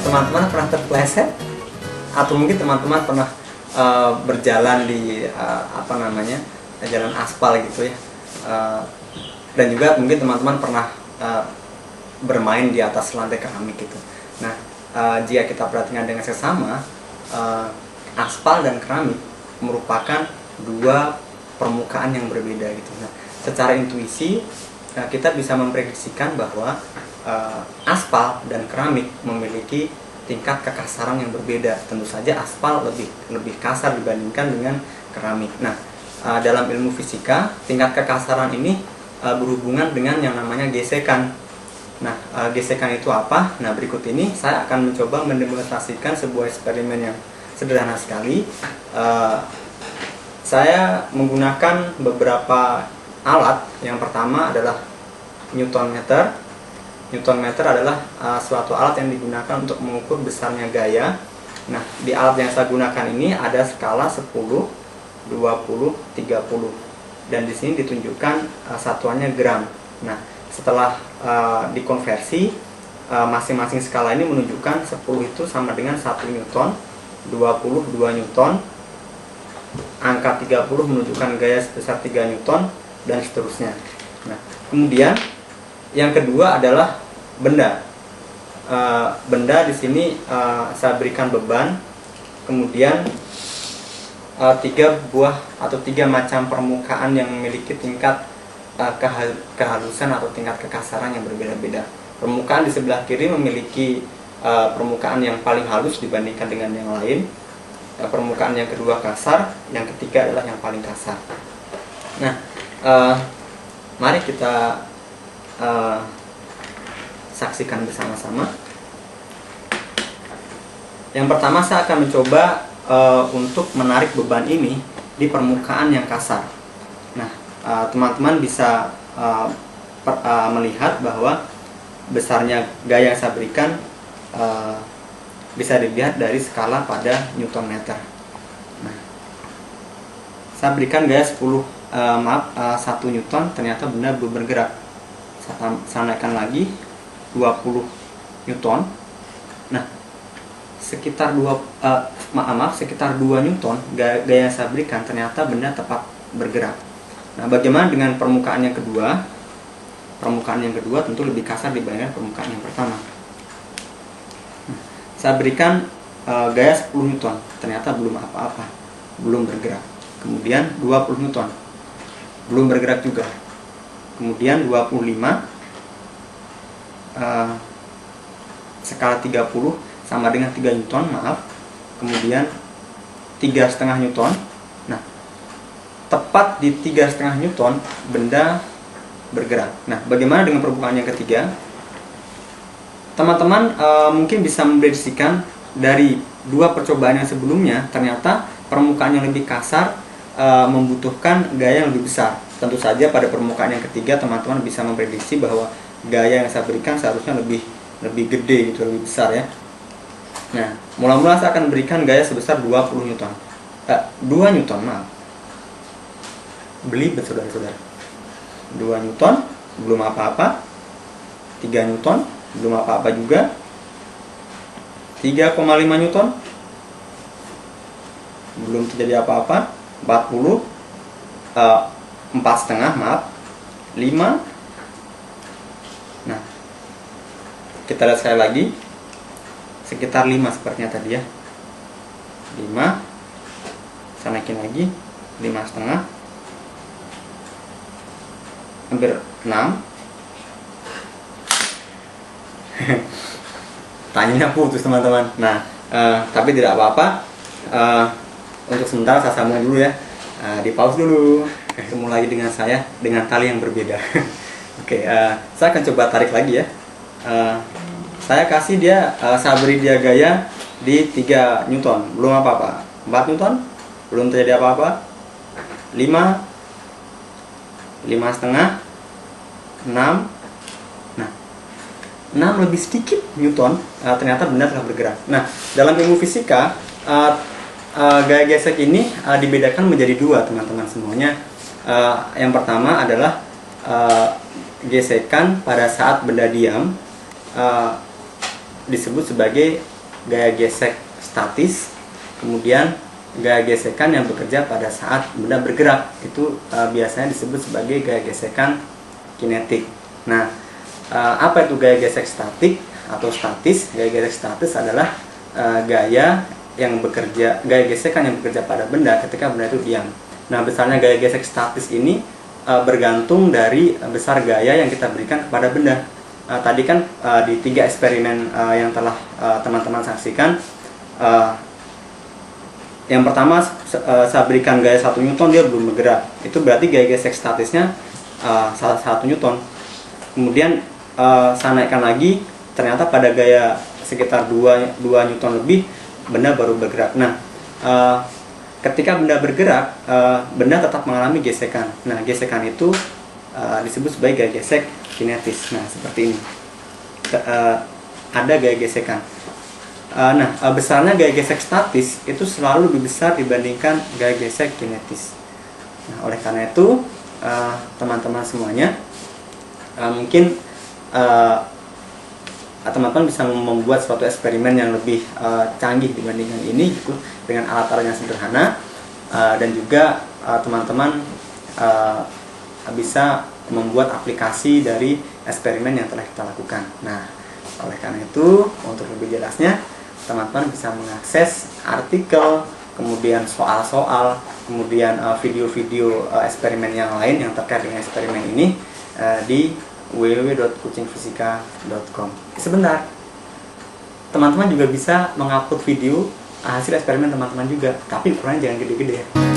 teman-teman pernah terpleset atau mungkin teman-teman pernah berjalan di jalan aspal gitu ya, dan juga mungkin teman-teman pernah bermain di atas lantai keramik gitu. Nah, jika kita perhatikan dengan seksama, aspal dan keramik merupakan dua permukaan yang berbeda gitu. Nah, secara intuisi kita bisa memprediksikan bahwa aspal dan keramik memiliki tingkat kekasaran yang berbeda. Tentu saja aspal lebih kasar dibandingkan dengan keramik. Nah, dalam ilmu fisika, tingkat kekasaran ini berhubungan dengan yang namanya gesekan. Nah, gesekan itu apa? Nah, berikut ini saya akan mencoba mendemonstrasikan sebuah eksperimen yang sederhana sekali. Saya menggunakan beberapa alat. Yang pertama adalah Newton meter. Newton meter adalah suatu alat yang digunakan untuk mengukur besarnya gaya. Nah, di alat yang saya gunakan ini ada skala 10, 20, 30. Dan di sini ditunjukkan satuannya gram. Nah, setelah dikonversi, masing-masing skala ini menunjukkan 10 itu sama dengan 1 Newton, 20 2 Newton, angka 30 menunjukkan gaya sebesar 3 Newton, dan seterusnya. Nah, kemudian yang kedua adalah benda. Benda di sini saya berikan beban, kemudian 3 buah atau 3 macam permukaan yang memiliki tingkat kehalusan atau tingkat kekasaran yang berbeda-beda. Permukaan di sebelah kiri memiliki permukaan yang paling halus dibandingkan dengan yang lain. Permukaan yang kedua kasar, yang ketiga adalah yang paling kasar. Nah, mari kita saksikan bersama-sama. Yang pertama, saya akan mencoba untuk menarik beban ini di permukaan yang kasar. Nah, teman-teman bisa melihat bahwa besarnya gaya yang saya berikan bisa dilihat dari skala pada Newton meter. Nah, saya berikan gaya 1 Newton, ternyata benda belum bergerak. Saya naikkan lagi 20 Newton. Nah, sekitar 2 Newton gaya yang saya berikan, ternyata benda tepat bergerak. Nah, bagaimana dengan permukaan yang kedua? Permukaan yang kedua tentu lebih kasar dibandingkan permukaan yang pertama. Nah, saya berikan gaya 10 Newton, ternyata belum apa-apa, belum bergerak. Kemudian 20 Newton, belum bergerak juga. Kemudian 25, skala 30 sama dengan 3 Newton, maaf. Kemudian 3,5 Newton. Nah, tepat di 3,5 Newton benda bergerak. Nah, bagaimana dengan permukaan yang ketiga? Teman-teman mungkin bisa memprediksikan dari 2 percobaan yang sebelumnya, ternyata permukaan yang lebih kasar membutuhkan gaya yang lebih besar. Tentu saja pada permukaan yang ketiga teman-teman bisa memprediksi bahwa gaya yang saya berikan seharusnya lebih gede gitu, lebih besar ya. Nah, mula-mula saya akan berikan gaya sebesar 20 Newton. 2 Newton, maaf. Belibet saudara-saudara. 2 Newton, belum apa-apa. 3 Newton, belum apa-apa juga. 3,5 Newton, belum terjadi apa-apa. 40, 4,5, maaf. 5. Nah, kita lihat sekali lagi. Sekitar 5 sepertinya tadi ya. 5. Saya naikin lagi 5,5. Hampir 6. Tanyanya putus teman-teman. Nah, tapi tidak apa-apa. Untuk sementara saya sambung dulu ya. Di pause dulu. Ketemu lagi dengan saya dengan tali yang berbeda. Oke, saya akan coba tarik lagi ya. Saya kasih dia, saya beri dia gaya di 3 Newton, belum apa-apa. 4 Newton, belum terjadi apa-apa. 5, 5,5, 6. Nah, 6 lebih sedikit Newton, ternyata benda telah bergerak. Nah, dalam ilmu fisika, gaya gesek ini dibedakan menjadi 2 teman-teman semuanya. Yang pertama adalah gesekan pada saat benda diam. disebut sebagai gaya gesek statis. Kemudian gaya gesekan yang bekerja pada saat benda bergerak itu biasanya disebut sebagai gaya gesekan kinetik. Nah, apa itu gaya gesek statik atau statis? Gaya gesek statis adalah gaya gesekan yang bekerja pada benda ketika benda itu diam. Nah, besarnya gaya gesek statis ini bergantung dari besar gaya yang kita berikan kepada benda. Tadi kan di 3 eksperimen yang telah teman-teman saksikan, yang pertama saya berikan gaya 1 Newton, dia belum bergerak. Itu berarti gaya gesek statisnya 1 Newton. Kemudian saya naikkan lagi, ternyata pada gaya sekitar 2 Newton lebih, benda baru bergerak. Nah, ketika benda bergerak, benda tetap mengalami gesekan. Nah, gesekan itu disebut sebagai gaya gesek kinetis. Nah, seperti ini. Ada gaya gesekan. Nah, besarnya gaya gesek statis itu selalu lebih besar dibandingkan gaya gesek kinetis. Nah, oleh karena itu, teman-teman semuanya, mungkin teman-teman bisa membuat suatu eksperimen yang lebih canggih dibandingkan ini, gitu, dengan alat-alat yang sederhana, dan juga teman-teman bisa membuat aplikasi dari eksperimen yang telah kita lakukan. Nah, oleh karena itu, untuk lebih jelasnya, teman-teman bisa mengakses artikel, kemudian soal-soal, kemudian video-video eksperimen yang lain yang terkait dengan eksperimen ini di www.kucingfisika.com. Sebentar, teman-teman juga bisa mengupload video hasil eksperimen teman-teman juga, tapi ukurannya jangan gede-gede ya.